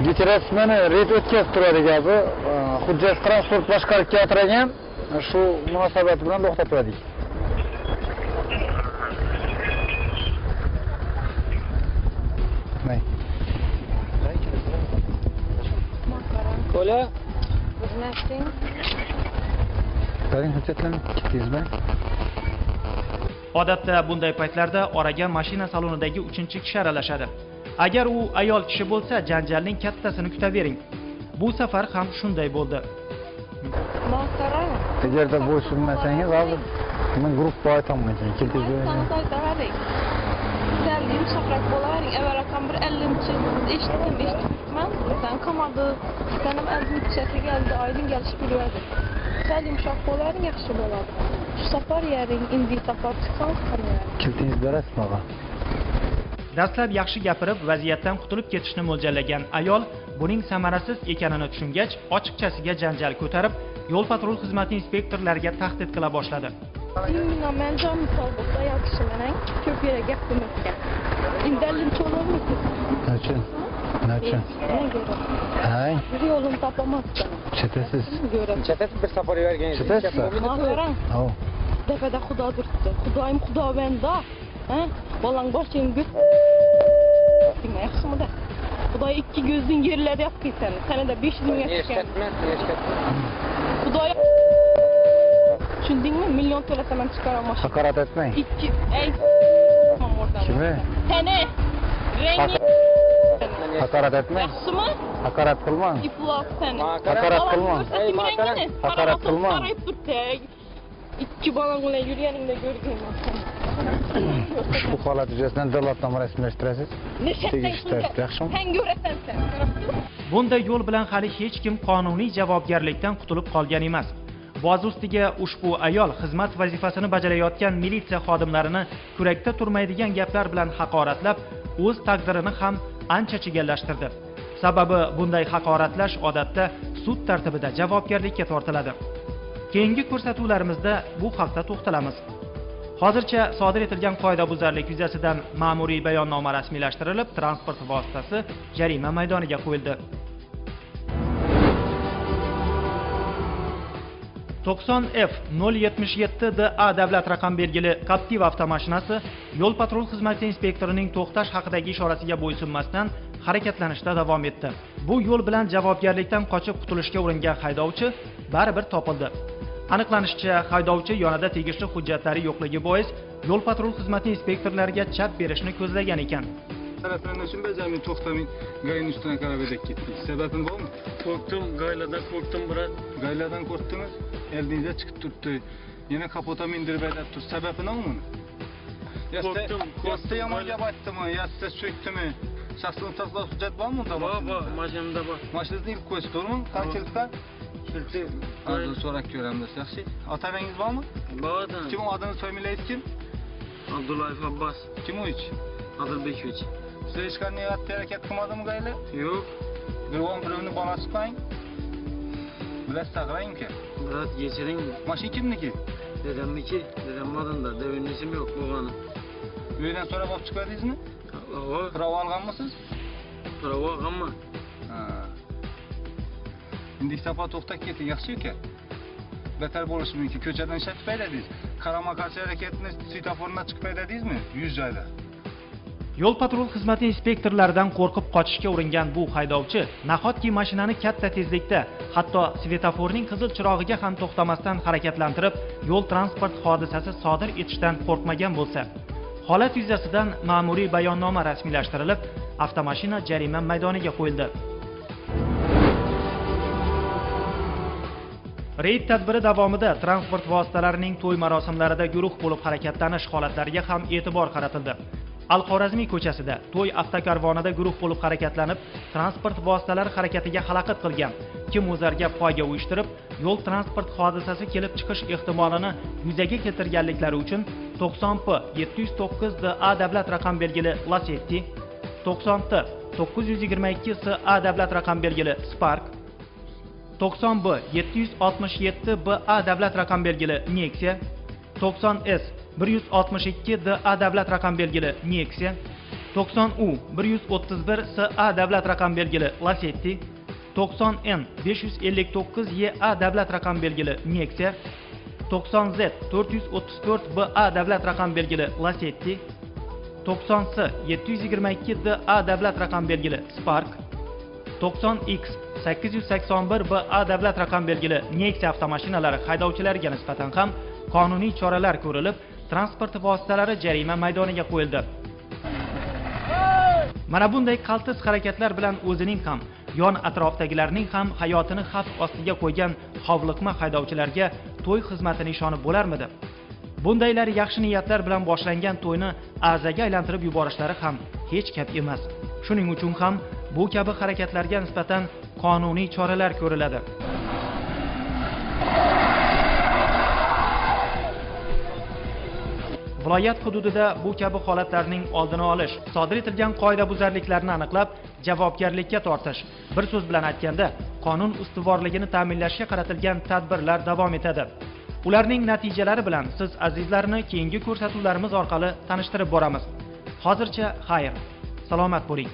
Getiresmeni ret o'tkazib turadi gapi. Hujjat transport boshqarib keltirgan, shu munosabat bilan to'xtatdik. Nay. Kola. Qaring hujjatlarni ketdingizmi? Odatda bunday paytlarda oraga mashina salonidagi 3-kishi aralashadi. Agar u ayol kishi bo'lsa, janjalning kattasini kutavering. Bu safar ham shunday bo'ldi. Agarda bo'ysunmasangiz, hozir men guruhga aytaman ekan, keltirib Yumuşakrak bolaring, evvel rakam bir 50'ci eşitmem. Sen kamadı, senem elbim çeti geldi, aydın gelişip bilverdi. Sen yumuşak bolaring, yaxşı boladı. Şu safar yerin, indi safar çıksanız tanıyorum. Kiltingiz berasizmi og'a? Dastlab yaxshi gapirib, vaziyatdan qutulib ketishni mo'ljallagan ayol buning samarasiz ekanini tushungach, ochiqchasiga janjal ko'tarib, yo'l patrul xizmati inspektorlariga tahdid qila boshladi. Bilmiyorum, ben canım salbukta yakışımenen çok yere gittim etken. İnderlim çoluğum mu? Naçın? Naçın? Ne göre? Hay? Bir yolunu tapamazsın. Çetesiz. Göre. Çetesiz bir safari vergen. Çetesiz? Mağaran. Oh. Defede Xudo durdu. Xudayım Xudo bende. He? Balang başın göz. Dime yaxşı mı da? Xuday iki gözün yerlerde yaptı seni. Sana da 500 bin yakışken. Xuday Düşündün mü? Milyon tölesemem çıkaramaz. Hakaret etmeyin. İki. Ey oradan. Kimi? Seni. Rengi. Hakaret etmeyin. Yaxşı mı? Hakaret kılma. İflas seni. Hakaret kılma. Ey makaran. Hakaret kılma. Sarayıp dur te. İki balanla yürüyenimde görgeyim seni. Ushbu holat yuzasidan davlatnoma rasmiylashtirasiz. Tegishli tartibda, yaxshimi? Sen göresen sen. Bunday yo'l bilan hali hech kim qonuniy javobgarlikdan qutulib qolgan emas. Boz ustiga ushbu ayol xizmat vazifasini bajarayotgan militsiya xodimlarini kurakda turmaydigan gaplar bilan haqoratlab, o'z taqdirini ham ancha chigallashtirdi. Sababi bunday haqoratlash odatda sud tartibida javobgarlikka tortiladi. Keyingi ko'rsatuvlarimizda bu haqda to'xtalamiz. Hozircha sodir etilgan qoidabuzarlik yuzasidan ma'muriy bayonnoma rasmiylashtirilib, transport vositasi jarima maydoniga qo'yildi. 90F 077DA davlat raqam belgili Captiva avtomashinasi yo'l patrul xizmati inspektorining to'xtash haqidagi ishorasiga bo'ysunmasdan harakatlanishda davom etdi. Bu yo'l bilan javobgarlikdan qochib qutulishga uringan haydovchi baribir topildi. Aniqlanishicha, haydovchi yonida tegishli hujjatlari yo'qligi bois yo'l patrul xizmati inspektorlariga chap berishni ko'zlagan ekan. Taraflarından için becermeyin, toxtamayın, gayın üstüne karar edek gittik. Sebebin var mı? Korktum, gayladan korktum bırak. Gayladan korktunuz, elinize çıkıp tuttu. Yine kapota indirip edip Sebebi ne onun? Korktum. Yasta yamaca battı mı, yasta çöktü mü? Şahsının tasla hüccet var mı? Var, maşinimde var. Maşınızın ilk koyusu doğru mu? Kaçılıkta? Kilti. Azdan sonra göremez, yaxşı. Atabeniz var mı? Var da. Kim o adını söyleyiz kim? Abdullah Abbas. Kim o hiç? Adılbekoviç. Size hiç kaniyat hareket kılmadı mı gayle? Yok. Bir on birini bana sıkmayın. Biraz sağlayın ki. Murat geçirin mi? Maşin kimdeki? Dedemdeki. Dedem adında. Devenin isim yok babanın. Öğleden sonra bak çıkardınız mı? Var. Prava algan mısınız? Prava ama. Şimdi safa toxtak ketin, yaxşı ki. Beter boluş mümkün. Köçeden şart ediniz. Karama karşı hareketini svetoforuna çıkıp ediniz mi? 100 joyda. Yo'l patrul xizmati inspektorlaridan qo'rqib qochishga uringan bu haydovchi nahotki mashinani katta tezlikda, hatto svetoforning qizil chirog'iga ham to'xtamasdan harakatlantirib, yo'l transport hodisasi sodir etishdan qo'rqmagan bo'lsa, holat yuzasidan ma'muriy bayonnoma rasmiylashtirilib, avtomashina jarima maydoniga qo'yildi. Reyd tadbiri davomida transport vositalarining to'y marosimlarida guruh bo'lib harakatlanish holatlariga ham e'tibor qaratildi. Al-Xorazmiy ko'chasida to'y avtokarvonida guruh bo'lib harakatlanib, transport vositalari harakatiga xalaqit qilgan kim o'zarga poyga uyushtirib, yo'l transport hodisasi kelib chiqish ehtimolini yuzaga keltirganliklari uchun 90P 709DA davlat raqam belgili Lacetti, 90T 922SA davlat raqam belgili Spark, 90B 767BA davlat raqam belgili Nexia, 90S 162DA davlat raqam belgili Nexia, 90U 131 SA davlat raqam belgili Lacetti, 90N 559YA davlat raqam belgili Nexia, 90Z 434BA davlat raqam belgili Lacetti, 90S 722DA davlat raqam belgili Spark, 90X 881BA davlat raqam belgili Nexia avtomashinalari haydovchilariga nisbatan ham qonuniy choralar ko'rilib, transport vositalari jarima maydoniga qo'yildi. Mana bunday qaltis harakatlar bilan o'zining ham, yon atrofdagilarning ham hayotini xavf ostiga qo'ygan hovliqma haydovchilarga to'y xizmati nishoni bo'larmidi? Bundaylar yaxshi niyatlar bilan boshlangan to'yni azaga aylantirib yuborishlari ham hech gap emas. Shuning uchun ham bu kabi harakatlarga nisbatan qonuniy choralar ko'riladi. Viloyat hududida bu kabi holatlarning oldini olish, sodir etilgan qoidabuzarliklarni aniqlab, javobgarlikka tortish, bir so'z bilan aytganda, qonun ustuvorligini ta'minlashga qaratilgan tadbirlar davom etadi. Ularning natijalari bilan siz azizlarni keyingi ko'rsatuvlarimiz orqali tanishtirib boramiz. Hozircha xayr, salomat bo'ling.